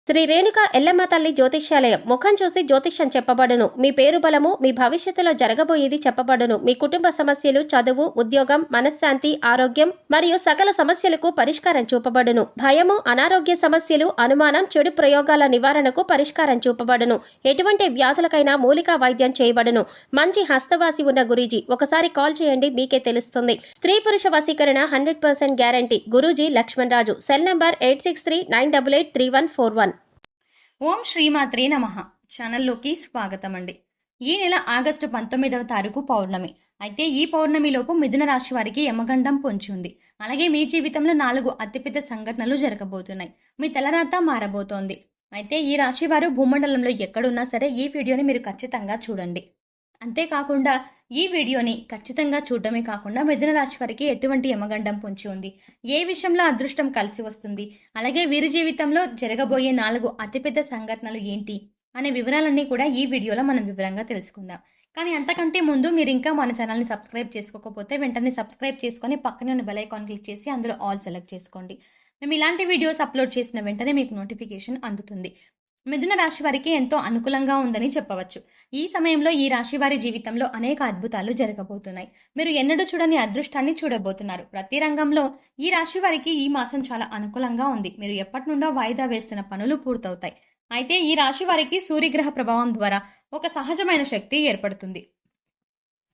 శ్రీ రేణుక ఎల్లమ్మ తల్లి జ్యోతిష్యాలయం ముఖం చూసి జ్యోతిష్యం చెప్పబడును. మీ పేరు బలము, మీ భవిష్యత్తులో జరగబోయేది చెప్పబడును. మీ కుటుంబ సమస్యలు, చదువు, ఉద్యోగం, మనశ్శాంతి, ఆరోగ్యం మరియు సకల సమస్యలకు పరిష్కారం చూపబడును. భయము, అనారోగ్య సమస్యలు, అనుమానం, చెడు ప్రయోగాల నివారణకు పరిష్కారం చూపబడును. ఎటువంటి వ్యాధులకైనా మూలికా వైద్యం చేయబడును. మంచి హస్తవాసి ఉన్న గురూజీ, ఒకసారి కాల్ చేయండి, మీకే తెలుస్తుంది. స్త్రీ పురుష వశీకరణ 100% guarantee. Guruji Lakshman Raju. Cell number 8639883141. ఓం శ్రీమాత్రే నమః. ఛానల్లోకి స్వాగతం అండి. ఈ నెల ఆగస్టు 19వ తారీఖు పౌర్ణమి. అయితే ఈ పౌర్ణమిలోపు మిథున రాశి వారికి యమగండం పొంచి ఉంది. అలాగే మీ జీవితంలో 4 అతిపెద్ద సంఘటనలు జరగబోతున్నాయి. మీ తలరాత మారబోతోంది. అయితే ఈ రాశి వారు భూమండలంలో ఎక్కడున్నా సరే ఈ వీడియోని మీరు ఖచ్చితంగా చూడండి. అంతేకాకుండా ఈ వీడియోని ఖచ్చితంగా చూడటమే కాకుండా మిథున రాశి వారికి ఎటువంటి యమగండం పొంచి ఉంది, ఏ విషయంలో అదృష్టం కలిసి వస్తుంది, అలాగే వీరి జీవితంలో జరగబోయే 4 అతిపెద్ద సంఘటనలు ఏంటి అనే వివరాలన్నీ కూడా ఈ వీడియోలో మనం వివరంగా తెలుసుకుందాం. కానీ అంతకంటే ముందు మీరు ఇంకా మన ఛానల్ని సబ్స్క్రైబ్ చేసుకోకపోతే వెంటనే సబ్స్క్రైబ్ చేసుకొని పక్కనే ఉన్న బెల్ ఐకాన్ క్లిక్ చేసి అందులో ఆల్ సెలెక్ట్ చేసుకోండి. మేము ఇలాంటి వీడియోస్ అప్లోడ్ చేసిన వెంటనే మీకు నోటిఫికేషన్ అందుతుంది. మిథున రాశి వారికి ఎంతో అనుకూలంగా ఉందని చెప్పవచ్చు. ఈ సమయంలో ఈ రాశి వారి జీవితంలో అనేక అద్భుతాలు జరగబోతున్నాయి. మీరు ఎన్నడూ చూడని అదృష్టాన్ని చూడబోతున్నారు. ప్రతి రంగంలో ఈ రాశి వారికి ఈ మాసం చాలా అనుకూలంగా ఉంది. మీరు ఎప్పటి నుండో వాయిదా వేస్తున్న పనులు పూర్తవుతాయి. అయితే ఈ రాశి వారికి సూర్యగ్రహ ప్రభావం ద్వారా ఒక సహజమైన శక్తి ఏర్పడుతుంది.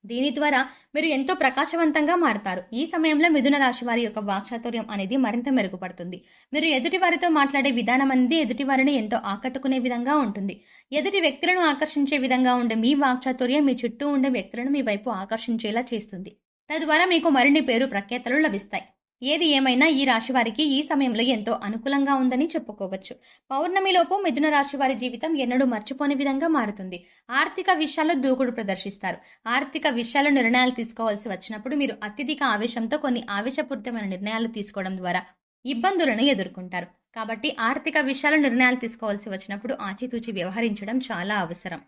దీని ద్వారా మీరు ఎంతో ప్రకాశవంతంగా మారతారు. ఈ సమయంలో మిథున రాశి వారి యొక్క వాక్చాతుర్యం అనేది మరింత మెరుగుపడుతుంది. మీరు ఎదుటి వారితో మాట్లాడే విధానం అనేది ఎదుటి వారిని ఎంతో ఆకట్టుకునే విధంగా ఉంటుంది. ఎదుటి వ్యక్తులను ఆకర్షించే విధంగా ఉండే మీ వాక్చాతుర్యం మీ చుట్టూ ఉండే వ్యక్తులను మీ వైపు ఆకర్షించేలా చేస్తుంది. తద్వారా మీకు మరిన్ని పేరు ప్రఖ్యాతలు లభిస్తాయి. ఏది ఏమైనా ఈ రాశి వారికి ఈ సమయంలో ఎంతో అనుకూలంగా ఉందని చెప్పుకోవచ్చు. పౌర్ణమిలోపు మిథున రాశి వారి జీవితం ఎన్నడూ మర్చిపోని విధంగా మారుతుంది. ఆర్థిక విషయాల్లో దూకుడు ప్రదర్శిస్తారు. ఆర్థిక విషయాల్లో నిర్ణయాలు తీసుకోవాల్సి వచ్చినప్పుడు మీరు అత్యధిక ఆవేశంతో కొన్ని ఆవేశపూరితమైన నిర్ణయాలు తీసుకోవడం ద్వారా ఇబ్బందులను ఎదుర్కొంటారు. కాబట్టి ఆర్థిక విషయాల్లో నిర్ణయాలు తీసుకోవాల్సి వచ్చినప్పుడు ఆచితూచి వ్యవహరించడం చాలా అవసరం.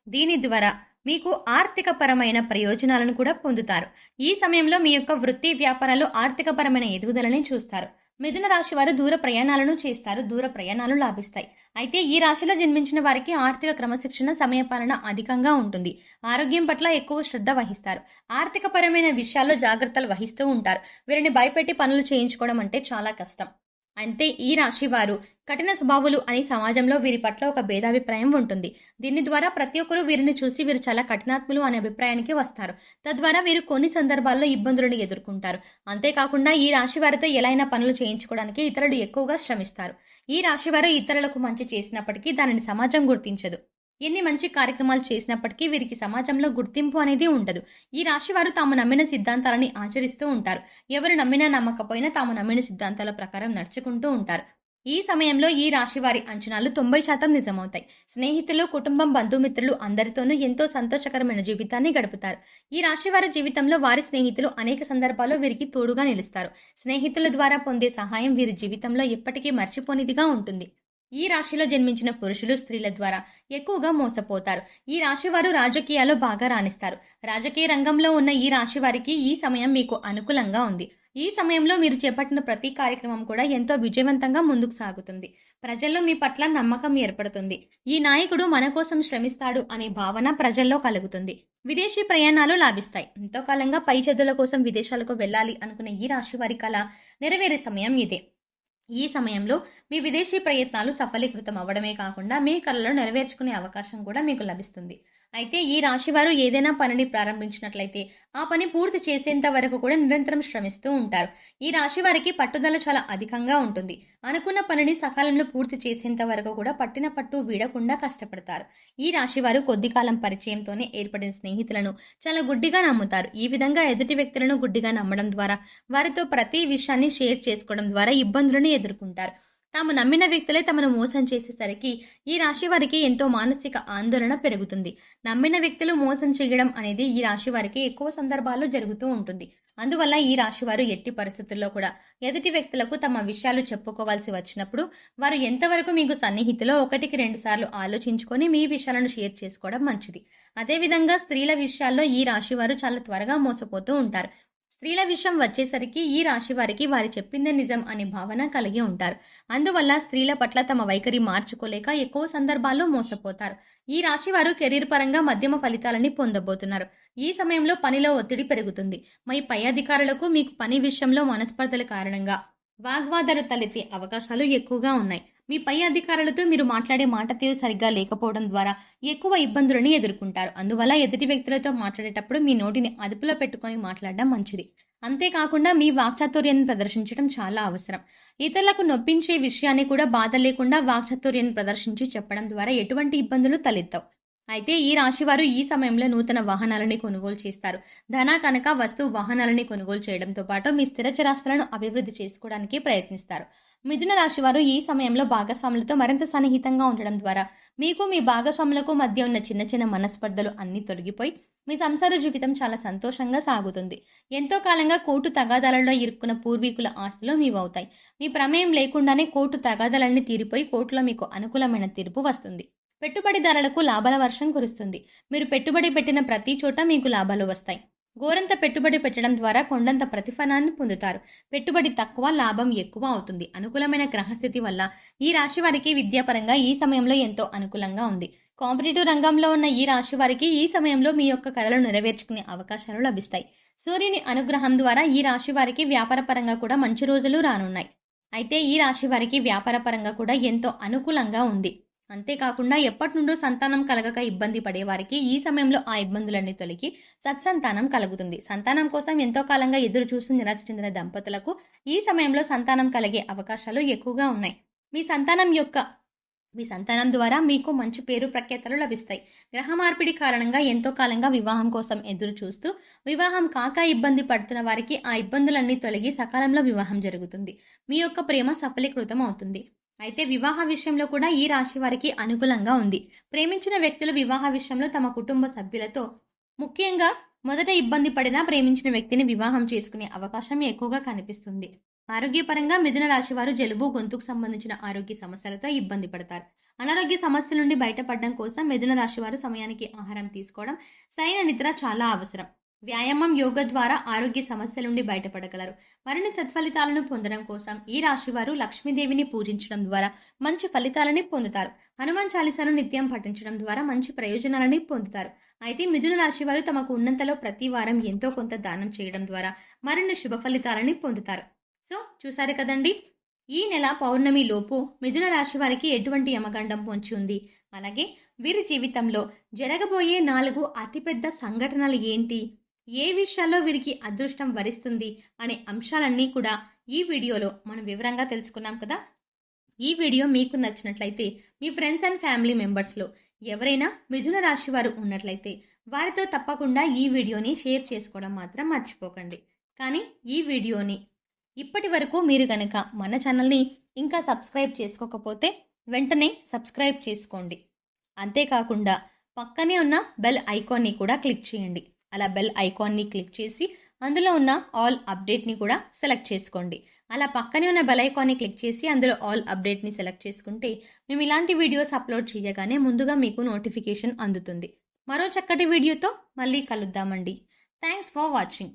దీని ద్వారా మీకు ఆర్థిక పరమైన ప్రయోజనాలను కూడా పొందుతారు. ఈ సమయంలో మీ యొక్క వృత్తి వ్యాపారాలు ఆర్థిక పరమైన ఎదుగుదలని చూస్తారు. మిథున రాశి వారు దూర ప్రయాణాలను చేస్తారు. దూర ప్రయాణాలు లాభిస్తాయి. అయితే ఈ రాశిలో జన్మించిన వారికి ఆర్థిక క్రమశిక్షణ, సమయపాలన అధికంగా ఉంటుంది. ఆరోగ్యం పట్ల ఎక్కువ శ్రద్ధ వహిస్తారు. ఆర్థిక పరమైన విషయాల్లో జాగ్రత్తలు వహిస్తూ ఉంటారు. వీరిని భయపెట్టి పనులు చేయించుకోవడం అంటే చాలా కష్టం. అంటే ఈ రాశి వారు కఠిన స్వభావులు అని సమాజంలో వీరి పట్ల ఒక భేదాభిప్రాయం ఉంటుంది. దీని ద్వారా ప్రతి ఒక్కరూ వీరిని చూసి వీరు చాలా కఠినాత్ములు అనే అభిప్రాయానికి వస్తారు. తద్వారా వీరు కొన్ని సందర్భాల్లో ఇబ్బందులను ఎదుర్కొంటారు. అంతేకాకుండా ఈ రాశి వారితో ఎలాగైనా పనులు చేయించుకోవడానికి ఇతరులు ఎక్కువగా శ్రమిస్తారు. ఈ రాశి వారు ఇతరులకు మంచి చేసినప్పటికీ దానిని సమాజం గుర్తించదు. ఎన్ని మంచి కార్యక్రమాలు చేసినప్పటికీ వీరికి సమాజంలో గుర్తింపు అనేది ఉండదు. ఈ రాశి వారు తాము నమ్మిన సిద్ధాంతాలని ఆచరిస్తూ ఉంటారు. ఎవరు నమ్మినా నమ్మకపోయినా తాము నమ్మిన సిద్ధాంతాల ప్రకారం నడుచుకుంటూ ఉంటారు. ఈ సమయంలో ఈ రాశి వారి అంచనాలు 90% నిజమవుతాయి. స్నేహితులు, కుటుంబం, బంధుమిత్రులు అందరితోనూ ఎంతో సంతోషకరమైన జీవితాన్ని గడుపుతారు. ఈ రాశి వారి జీవితంలో వారి స్నేహితులు అనేక సందర్భాల్లో వీరికి తోడుగా నిలుస్తారు. స్నేహితుల ద్వారా పొందే సహాయం వీరి జీవితంలో ఎప్పటికీ మర్చిపోనిదిగా ఉంటుంది. ఈ రాశిలో జన్మించిన పురుషులు, స్త్రీల ద్వారా ఎక్కువగా మోసపోతారు. ఈ రాశి వారు రాజకీయాల్లో బాగా రాణిస్తారు. రాజకీయ రంగంలో ఉన్న ఈ రాశి వారికి ఈ సమయం మీకు అనుకూలంగా ఉంది. ఈ సమయంలో మీరు చేపట్టిన ప్రతి కార్యక్రమం కూడా ఎంతో విజయవంతంగా ముందుకు సాగుతుంది. ప్రజల్లో మీ పట్ల నమ్మకం ఏర్పడుతుంది. ఈ నాయకుడు మన కోసం శ్రమిస్తాడు అనే భావన ప్రజల్లో కలుగుతుంది. విదేశీ ప్రయాణాలు లాభిస్తాయి. ఎంతో కాలంగా పై చదువుల కోసం విదేశాలకు వెళ్ళాలి అనుకునే ఈ రాశి వారి కల నెరవేరే సమయం ఇదే. ఈ సమయంలో మీ విదేశీ ప్రయత్నాలు సఫలీకృతం అవ్వడమే కాకుండా మీ కలలను నెరవేర్చుకునే అవకాశం కూడా మీకు లభిస్తుంది. అయితే ఈ రాశివారు ఏదైనా పనిని ప్రారంభించినట్లయితే ఆ పని పూర్తి చేసేంత వరకు కూడా నిరంతరం శ్రమిస్తూ ఉంటారు. ఈ రాశి వారికి పట్టుదల చాలా అధికంగా ఉంటుంది. అనుకున్న పనిని సకాలంలో పూర్తి చేసేంత వరకు కూడా పట్టిన పట్టు వీడకుండా కష్టపడతారు. ఈ రాశివారు కొద్ది కాలం పరిచయంతోనే ఏర్పడిన స్నేహితులను చాలా గుడ్డిగా నమ్ముతారు. ఈ విధంగా ఎదుటి వ్యక్తులను గుడ్డిగా నమ్మడం ద్వారా, వారితో ప్రతి విషయాన్ని షేర్ చేసుకోవడం ద్వారా ఇబ్బందులను ఎదుర్కొంటారు. తాము నమ్మిన వ్యక్తులే తమను మోసం చేసేసరికి ఈ రాశి వారికి ఎంతో మానసిక ఆందోళన పెరుగుతుంది. నమ్మిన వ్యక్తులు మోసం చేయడం అనేది ఈ రాశి వారికి ఎక్కువ సందర్భాల్లో జరుగుతూ ఉంటుంది. అందువల్ల ఈ రాశి వారు ఎట్టి పరిస్థితుల్లో కూడా ఎదుటి వ్యక్తులకు తమ విషయాలు చెప్పుకోవాల్సి వచ్చినప్పుడు వారు ఎంతవరకు మీకు సన్నిహితులో 1-2 సార్లు ఆలోచించుకొని మీ విషయాలను షేర్ చేసుకోవడం మంచిది. అదేవిధంగా స్త్రీల విషయాల్లో ఈ రాశి వారు చాలా త్వరగా మోసపోతూ ఉంటారు. స్త్రీల విషయం వచ్చేసరికి ఈ రాశి వారికి వారు చెప్పిందే నిజం అనే భావన కలిగి ఉంటారు. అందువల్ల స్త్రీల పట్ల తమ వైఖరి మార్చుకోలేక ఎక్కువ సందర్భాల్లో మోసపోతారు. ఈ రాశి వారు కెరీర్ పరంగా మధ్యమ ఫలితాలని పొందబోతున్నారు. ఈ సమయంలో పనిలో ఒత్తిడి పెరుగుతుంది. మీ పై అధికారులకు మీకు పని విషయంలో మనస్పర్ధల కారణంగా వాగ్వాదాలు తలెత్తే అవకాశాలు ఎక్కువగా ఉన్నాయి. మీ పై అధికారులతో మీరు మాట్లాడే మాట తీరు సరిగ్గా లేకపోవడం ద్వారా ఎక్కువ ఇబ్బందులను ఎదుర్కొంటారు. అందువల్ల ఎదుటి వ్యక్తులతో మాట్లాడేటప్పుడు మీ నోటిని అదుపులో పెట్టుకొని మాట్లాడడం మంచిది. అంతేకాకుండా మీ వాక్చాతుర్యాన్ని ప్రదర్శించడం చాలా అవసరం. ఇతరులకు నొప్పించే విషయాన్ని కూడా బాధ లేకుండా వాక్చాతుర్యాన్ని ప్రదర్శించి చెప్పడం ద్వారా ఎటువంటి ఇబ్బందులు తలెత్తవు. అయితే ఈ రాశివారు ఈ సమయంలో నూతన వాహనాలని కొనుగోలు చేస్తారు. ధన, కనక, వస్తు, వాహనాలని కొనుగోలు చేయడంతో పాటు మీ స్థిర చరాస్తులను అభివృద్ధి చేసుకోవడానికి ప్రయత్నిస్తారు. మిథున రాశివారు ఈ సమయంలో భాగస్వాములతో మరింత సన్నిహితంగా ఉండడం ద్వారా మీకు మీ భాగస్వాములకు మధ్య ఉన్న చిన్న చిన్న మనస్పర్ధలు అన్నీ తొలగిపోయి మీ సంసార జీవితం చాలా సంతోషంగా సాగుతుంది. ఎంతో కాలంగా కోర్టు తగాదాలలో ఇరుక్కున్న పూర్వీకుల ఆస్తులు మీవవుతాయి. మీ ప్రమేయం లేకుండానే కోర్టు తగాదాలన్నీ తీరిపోయి కోర్టులో మీకు అనుకూలమైన తీర్పు వస్తుంది. పెట్టుబడిదారులకు లాభాల వర్షం కురుస్తుంది. మీరు పెట్టుబడి పెట్టిన ప్రతి చోట మీకు లాభాలు వస్తాయి. గోరంత పెట్టుబడి పెట్టడం ద్వారా కొండంత ప్రతిఫలాన్ని పొందుతారు. పెట్టుబడి తక్కువ, లాభం ఎక్కువ అవుతుంది. అనుకూలమైన గ్రహస్థితి వల్ల ఈ రాశి వారికి విద్యాపరంగా ఈ సమయంలో ఎంతో అనుకూలంగా ఉంది. కాంపిటేటివ్ రంగంలో ఉన్న ఈ రాశి వారికి ఈ సమయంలో మీ యొక్క కలలు నెరవేర్చుకునే అవకాశాలు లభిస్తాయి. సూర్యుని అనుగ్రహం ద్వారా ఈ రాశి వారికి వ్యాపారపరంగా కూడా మంచి రోజులు రానున్నాయి. అయితే ఈ రాశి వారికి వ్యాపారపరంగా కూడా ఎంతో అనుకూలంగా ఉంది. అంతేకాకుండా ఎప్పటి నుండో సంతానం కలగక ఇబ్బంది పడేవారికి ఈ సమయంలో ఆ ఇబ్బందులన్నీ తొలగి సత్సంతానం కలుగుతుంది. సంతానం కోసం ఎంతో కాలంగా ఎదురు చూసి నిరాశ చెందిన దంపతులకు ఈ సమయంలో సంతానం కలిగే అవకాశాలు ఎక్కువగా ఉన్నాయి. మీ సంతానం ద్వారా మీకు మంచి పేరు ప్రఖ్యాతలు లభిస్తాయి. గ్రహ మార్పిడి కారణంగా ఎంతో కాలంగా వివాహం కోసం ఎదురు చూస్తూ వివాహం కాక ఇబ్బంది పడుతున్న వారికి ఆ ఇబ్బందులన్నీ తొలగి సకాలంలో వివాహం జరుగుతుంది. మీ యొక్క ప్రేమ సఫలీకృతం అవుతుంది. అయితే వివాహ విషయంలో కూడా ఈ రాశి వారికి అనుకూలంగా ఉంది. ప్రేమించిన వ్యక్తులు వివాహ విషయంలో తమ కుటుంబ సభ్యులతో ముఖ్యంగా మొదట ఇబ్బంది పడినా ప్రేమించిన వ్యక్తిని వివాహం చేసుకునే అవకాశం ఎక్కువగా కనిపిస్తుంది. ఆరోగ్యపరంగా మిథున రాశి వారు జలుబు, గొంతుకు సంబంధించిన ఆరోగ్య సమస్యలతో ఇబ్బంది పడతారు. అనారోగ్య సమస్యల నుండి బయటపడడం కోసం మిథున రాశి వారు సమయానికి ఆహారం తీసుకోవడం, సరైన నిద్ర చాలా అవసరం. వ్యాయామం, యోగా ద్వారా ఆరోగ్య సమస్యల నుండి బయటపడగలరు. మరిన్ని సత్ఫలితాలను పొందడం కోసం ఈ రాశివారు లక్ష్మీదేవిని పూజించడం ద్వారా మంచి ఫలితాలని పొందుతారు. హనుమాన్ చాలీసాను నిత్యం పఠించడం ద్వారా మంచి ప్రయోజనాలని పొందుతారు. అయితే మిథున రాశివారు తమకు ఉన్నంతలో ప్రతి వారం ఎంతో కొంత దానం చేయడం ద్వారా మరిన్ని శుభ ఫలితాలని పొందుతారు. సో చూసారు కదండి, ఈ నెల పౌర్ణమి లోపు మిథున రాశి వారికి ఎటువంటి యమగండం పొంచి ఉంది, అలాగే వీరి జీవితంలో జరగబోయే 4 అతిపెద్ద సంఘటనలు ఏంటి, ఏ విషయాల్లో వీరికి అదృష్టం వరిస్తుంది అనే అంశాలన్నీ కూడా ఈ వీడియోలో మనం వివరంగా తెలుసుకున్నాం కదా. ఈ వీడియో మీకు నచ్చినట్లయితే మీ ఫ్రెండ్స్ అండ్ ఫ్యామిలీ మెంబర్స్లో ఎవరైనా మిథున రాశి వారు ఉన్నట్లయితే వారితో తప్పకుండా ఈ వీడియోని షేర్ చేసుకోవడం మాత్రం మర్చిపోకండి. కానీ ఈ వీడియోని ఇప్పటి వరకు మీరు కనుక మన ఛానల్ని ఇంకా సబ్స్క్రైబ్ చేసుకోకపోతే వెంటనే సబ్స్క్రైబ్ చేసుకోండి. అంతేకాకుండా పక్కనే ఉన్న బెల్ ఐకాన్ని కూడా క్లిక్ చేయండి. అలా బెల్ ఐకాన్ని క్లిక్ చేసి అందులో ఉన్న ఆల్ అప్డేట్ని కూడా సెలెక్ట్ చేసుకోండి. అలా పక్కనే ఉన్న బెల్ ఐకాన్ని క్లిక్ చేసి అందులో ఆల్ అప్డేట్ని సెలెక్ట్ చేసుకుంటే మేము ఇలాంటి వీడియోస్ అప్లోడ్ చేయగానే ముందుగా మీకు నోటిఫికేషన్ అందుతుంది. మరో చక్కటి వీడియోతో మళ్ళీ కలుద్దామండి. Thanks for watching.